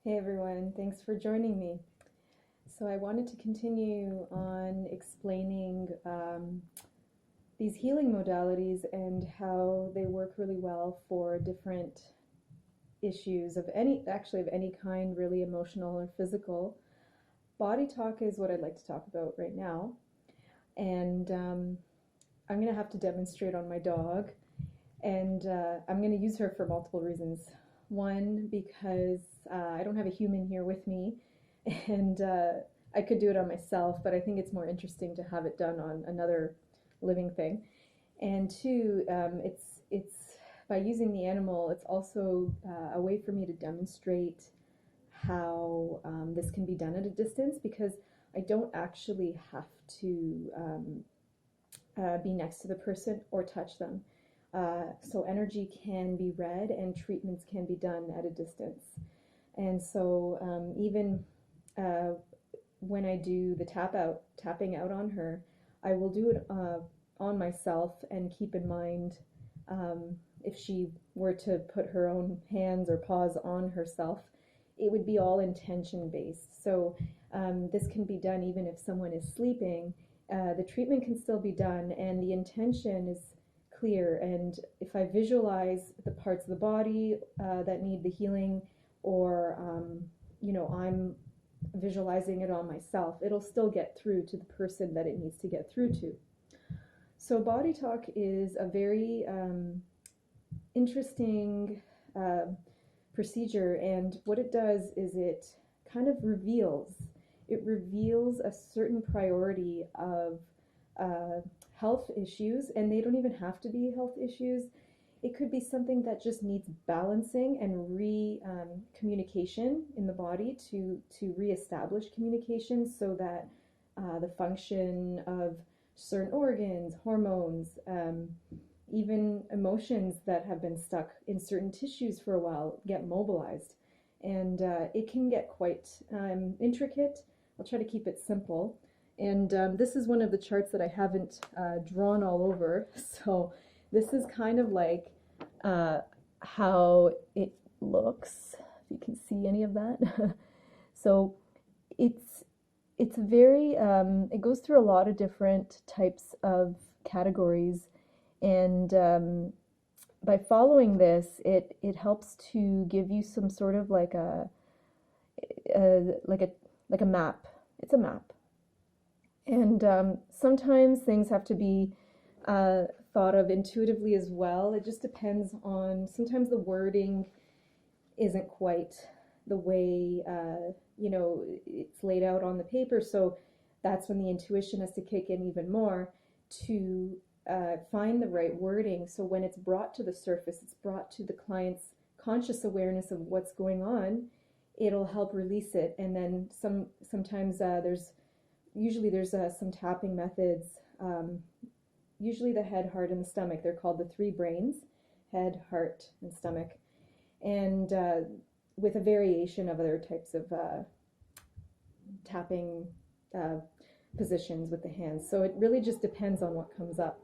Hey everyone, thanks for joining me. So I wanted to continue on explaining these healing modalities and how they work really well for different issues of any kind, really emotional or physical. Body talk is what I'd like to talk about right now, and I'm going to have to demonstrate on my dog, and I'm going to use her for multiple reasons. One, because I don't have a human here with me, and I could do it on myself, but I think it's more interesting to have it done on another living thing. And two, it's by using the animal, it's also a way for me to demonstrate how this can be done at a distance because I don't actually have to be next to the person or touch them. So energy can be read and treatments can be done at a distance. And so even when I do the tapping out on her, I will do it on myself and keep in mind if she were to put her own hands or paws on herself, it would be all intention based. So this can be done even if someone is sleeping. The treatment can still be done, and the intention is clear. And if I visualize the parts of the body that need the healing, or I'm visualizing it on myself, it'll still get through to the person that it needs to get through to. So body talk is a very interesting procedure, and what it does is it kind of reveals a certain priority of health issues, and they don't even have to be health issues. It could be something that just needs balancing and communication in the body to reestablish communication so that the function of certain organs, hormones, even emotions that have been stuck in certain tissues for a while get mobilized. And it can get quite intricate. I'll try to keep it simple. And this is one of the charts that I haven't drawn all over. So this is kind of like how it looks, if you can see any of that. So it's very, it goes through a lot of different types of categories. And by following this, it helps to give you some sort of like a map. It's a map. And sometimes things have to be thought of intuitively as well. It just depends on, sometimes the wording isn't quite the way, it's laid out on the paper. So that's when the intuition has to kick in even more to find the right wording. So when it's brought to the surface, it's brought to the client's conscious awareness of what's going on, it'll help release it. And then sometimes there's some tapping methods, usually the head, heart, and the stomach. They're called the three brains: head, heart, and stomach. And with a variation of other types of tapping positions with the hands. So it really just depends on what comes up.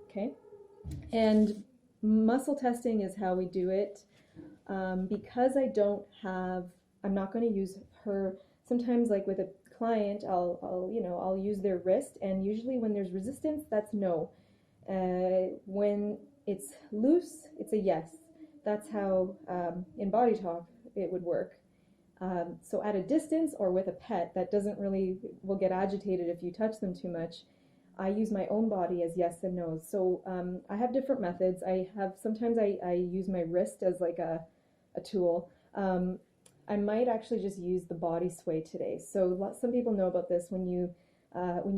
Okay? And muscle testing is how we do it. Because I'm not going to use her. Sometimes, like with a client, I'll use their wrist, and usually when there's resistance, that's no. When it's loose, it's a yes. That's how in body talk it would work. So at a distance or with a pet that will get agitated if you touch them too much, I use my own body as yes and no. So I have different methods. Sometimes I use my wrist as like a tool. I might actually just use the body sway today. So some people know about this. When you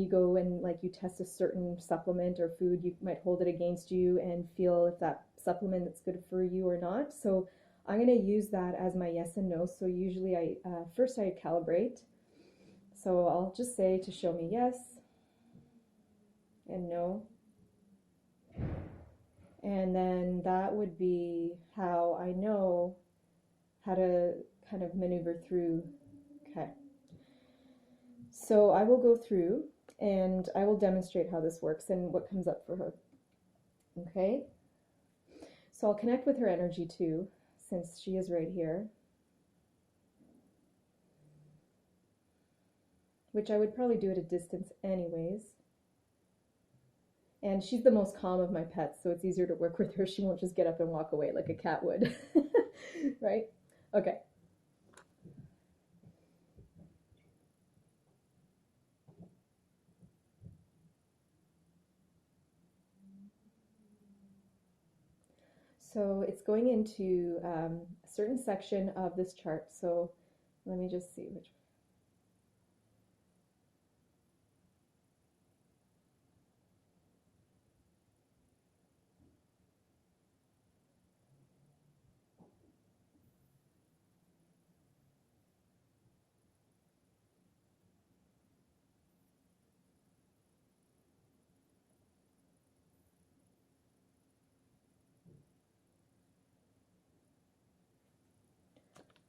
go and like you test a certain supplement or food, you might hold it against you and feel if that supplement is good for you or not. So I'm going to use that as my yes and no. So usually first I calibrate. So I'll just say to show me yes and no. And then that would be how I know how to kind of maneuver through. Okay. So I will go through and I will demonstrate how this works and what comes up for her. Okay. So I'll connect with her energy too, since she is right here. which I would probably do at a distance anyways. And she's the most calm of my pets, so it's easier to work with her. She won't just get up and walk away like a cat would. Right? Okay. So it's going into a certain section of this chart. So let me just see which.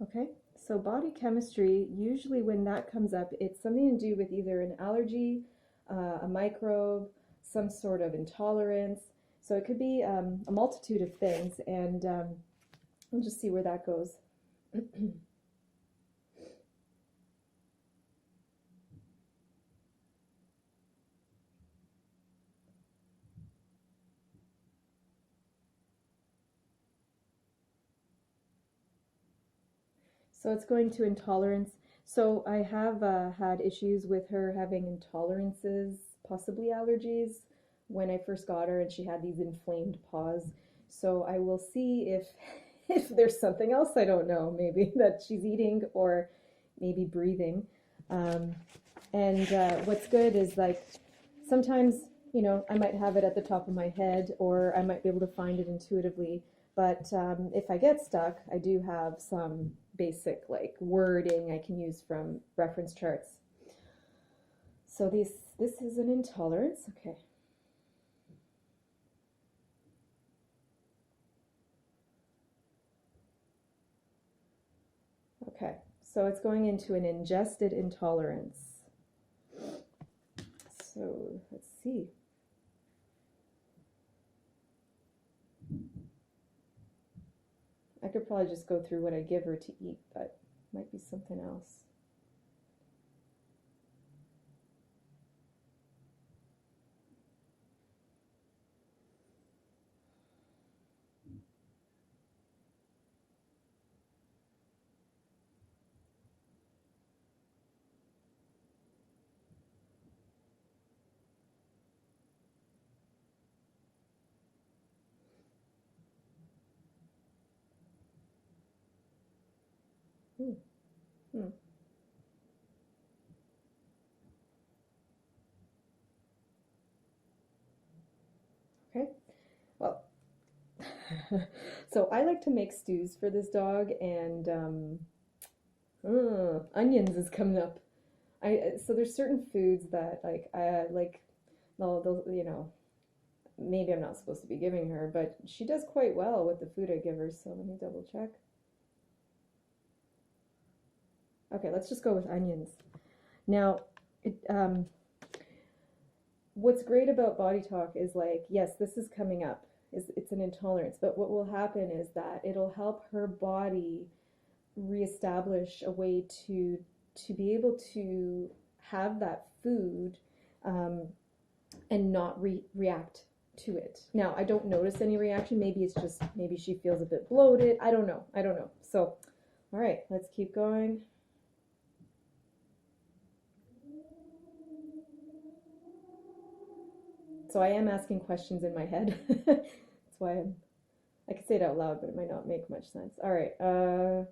Okay, so body chemistry, usually when that comes up, it's something to do with either an allergy, a microbe, some sort of intolerance. So it could be a multitude of things, and we'll just see where that goes. So it's going to intolerance. So I have had issues with her having intolerances, possibly allergies, when I first got her, and she had these inflamed paws. So I will see if if there's something else I don't know, maybe that she's eating or maybe breathing. Um, and what's good is like sometimes, I might have it at the top of my head or I might be able to find it intuitively. But if I get stuck, I do have some basic like wording I can use from reference charts. So this is an intolerance. Okay. Okay. So it's going into an ingested intolerance. So let's see. I could probably just go through what I give her to eat, but it might be something else. Hmm. Hmm. Okay. Well, so I like to make stews for this dog, and onions is coming up. So there's certain foods that like I like. They'll maybe I'm not supposed to be giving her, but she does quite well with the food I give her. So let me double check. Okay, let's just go with onions. Now, it, what's great about body talk is like, yes, this is coming up. It's an intolerance, but what will happen is that it'll help her body reestablish a way to be able to have that food um, and not react to it. Now, I don't notice any reaction. Maybe it's just maybe she feels a bit bloated. I don't know. I don't know. So, all right, let's keep going. So I am asking questions in my head. That's why I could say it out loud, but it might not make much sense. All right. Okay.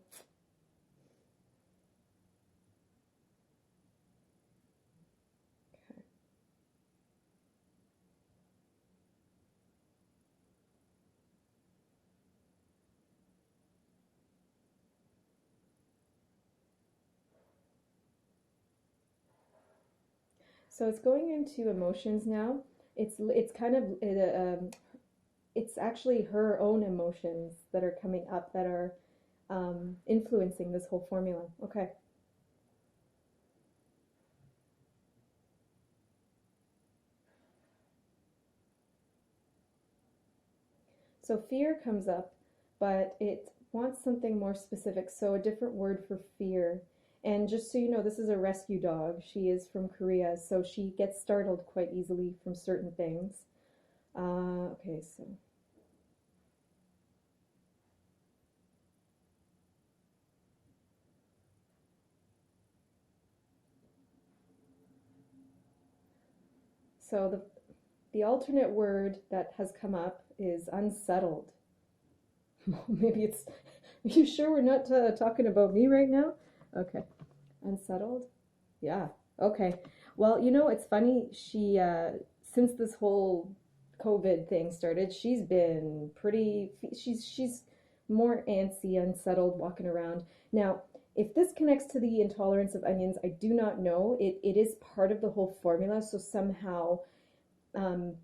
So it's going into emotions now. It's kind of it's actually her own emotions that are coming up that are influencing this whole formula. Okay. So fear comes up, but it wants something more specific. So a different word for fear. And just so you know, this is a rescue dog. She is from Korea, so she gets startled quite easily from certain things. Okay, so the alternate word that has come up is unsettled. Maybe it's. Are you sure we're not talking about me right now? Okay, unsettled. Yeah. Okay. Well, it's funny. She since this whole COVID thing started, she's been pretty. She's more antsy, unsettled, walking around. Now, if this connects to the intolerance of onions, I do not know. It is part of the whole formula, so somehow um,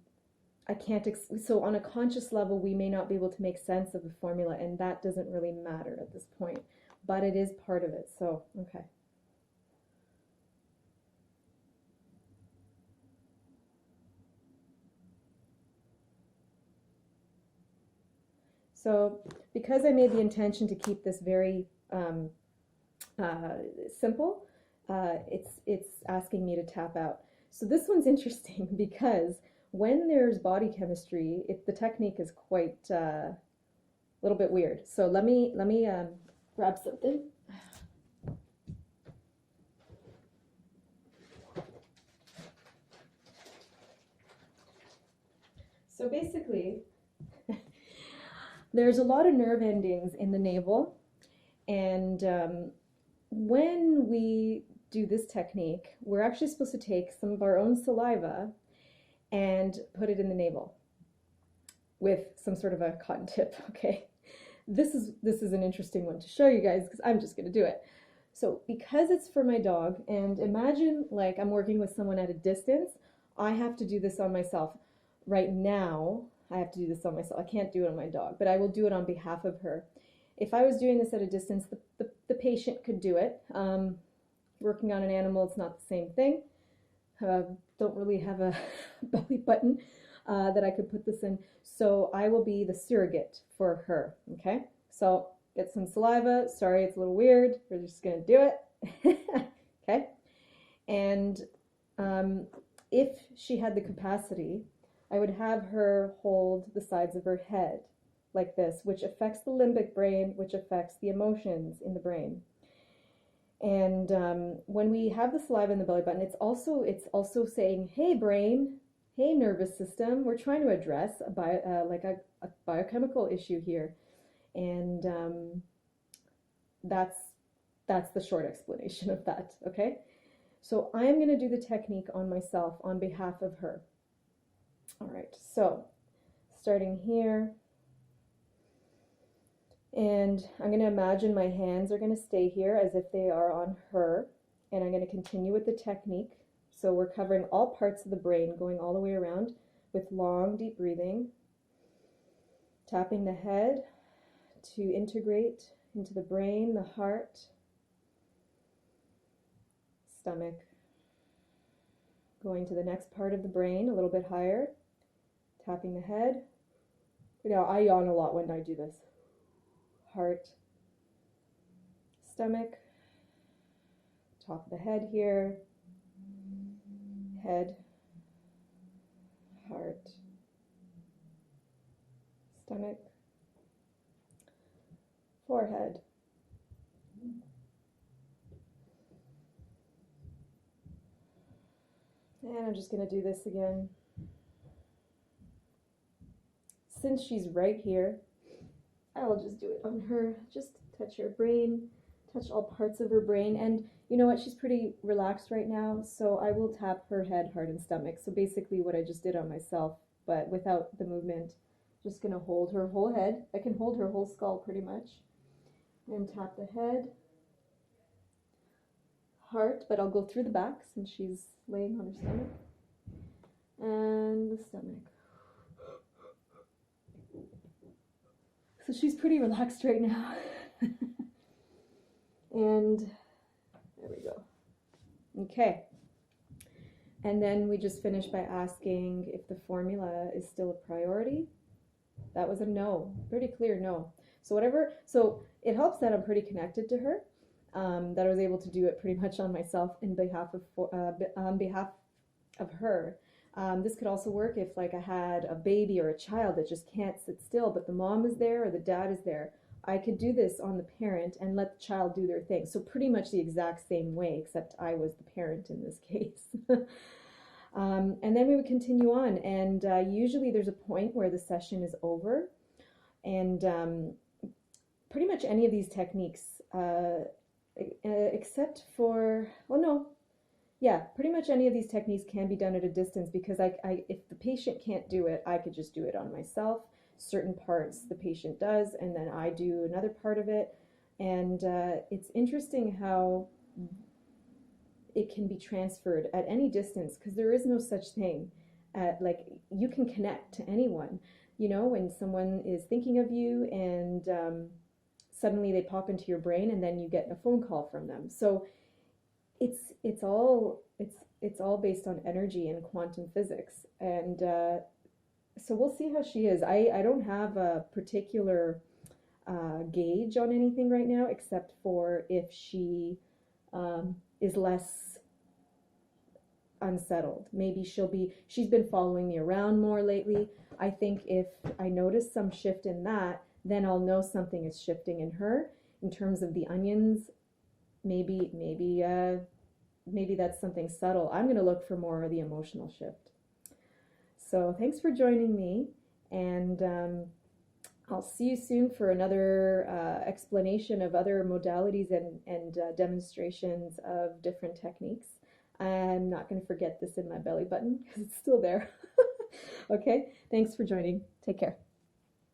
I can't. So on a conscious level, we may not be able to make sense of the formula, and that doesn't really matter at this point. But it is part of it. So okay. So because I made the intention to keep this very uh, simple, it's asking me to tap out. So this one's interesting because when there's body chemistry, the technique is quite a little bit weird. So let me grab something. So basically, there's a lot of nerve endings in the navel, and when we do this technique, we're actually supposed to take some of our own saliva and put it in the navel with some sort of a cotton tip. Okay, this is an interesting one to show you guys because I'm just going to do it. So because it's for my dog, and imagine like I'm working with someone at a distance, I have to do this on myself. Right now, I have to do this on myself. I can't do it on my dog, but I will do it on behalf of her. If I was doing this at a distance, the patient could do it. Working on an animal, it's not the same thing. Uh, don't really have a belly button that I could put this in. So I will be the surrogate for her. Okay, so get some saliva. Sorry, it's a little weird. We're just gonna do it. Okay, and um, if she had the capacity, I would have her hold the sides of her head like this, which affects the limbic brain, which affects the emotions in the brain. And when we have the saliva in the belly button, it's also saying, "Hey, brain, hey, nervous system, we're trying to address a biochemical issue here," and that's that's the short explanation of that. Okay, so I'm going to do the technique on myself on behalf of her. All right, so starting here, and I'm going to imagine my hands are going to stay here as if they are on her, and I'm going to continue with the technique. So we're covering all parts of the brain, going all the way around with long, deep breathing, tapping the head to integrate into the brain, the heart, stomach. Going to the next part of the brain, a little bit higher, tapping the head. Now, I yawn a lot when I do this. Heart, stomach, top of the head here, head, heart, stomach, forehead. And I'm just going to do this again. Since she's right here, I will just do it on her. Just touch her brain, touch all parts of her brain. And you know what? She's pretty relaxed right now, so I will tap her head, heart, and stomach. So basically what I just did on myself, but without the movement. Just going to hold her whole head. I can hold her whole skull pretty much. And tap the head, heart, but I'll go through the back since she's laying on her stomach. And the stomach. So she's pretty relaxed right now. And there we go. Okay. And then we just finished by asking if the formula is still a priority. That was a no, pretty clear no. So it helps that I'm pretty connected to her. that I was able to do it pretty much on myself on behalf of her. This could also work if like I had a baby or a child that just can't sit still, but the mom is there or the dad is there. I could do this on the parent and let the child do their thing. So pretty much the exact same way, except I was the parent in this case. And then we would continue on, and usually there's a point where the session is over, and pretty much any of these techniques, except for, well, no, yeah, pretty much any of these techniques can be done at a distance because if the patient can't do it, I could just do it on myself. Certain parts the patient does, and then I do another part of it. And it's interesting how it can be transferred at any distance because there is no such thing. Like you can connect to anyone. You know, when someone is thinking of you and suddenly they pop into your brain, and then you get a phone call from them. So it's all based on energy and quantum physics, and so we'll see how she is. I don't have a particular gauge on anything right now, except for if she is less unsettled. Maybe she's been following me around more lately. I think if I notice some shift in that, then I'll know something is shifting in her. In terms of the onions, maybe that's something subtle. I'm going to look for more of the emotional shift. So thanks for joining me, and I'll see you soon for another explanation of other modalities and demonstrations of different techniques. I'm not going to forget this in my belly button because it's still there. Okay, thanks for joining. Take care.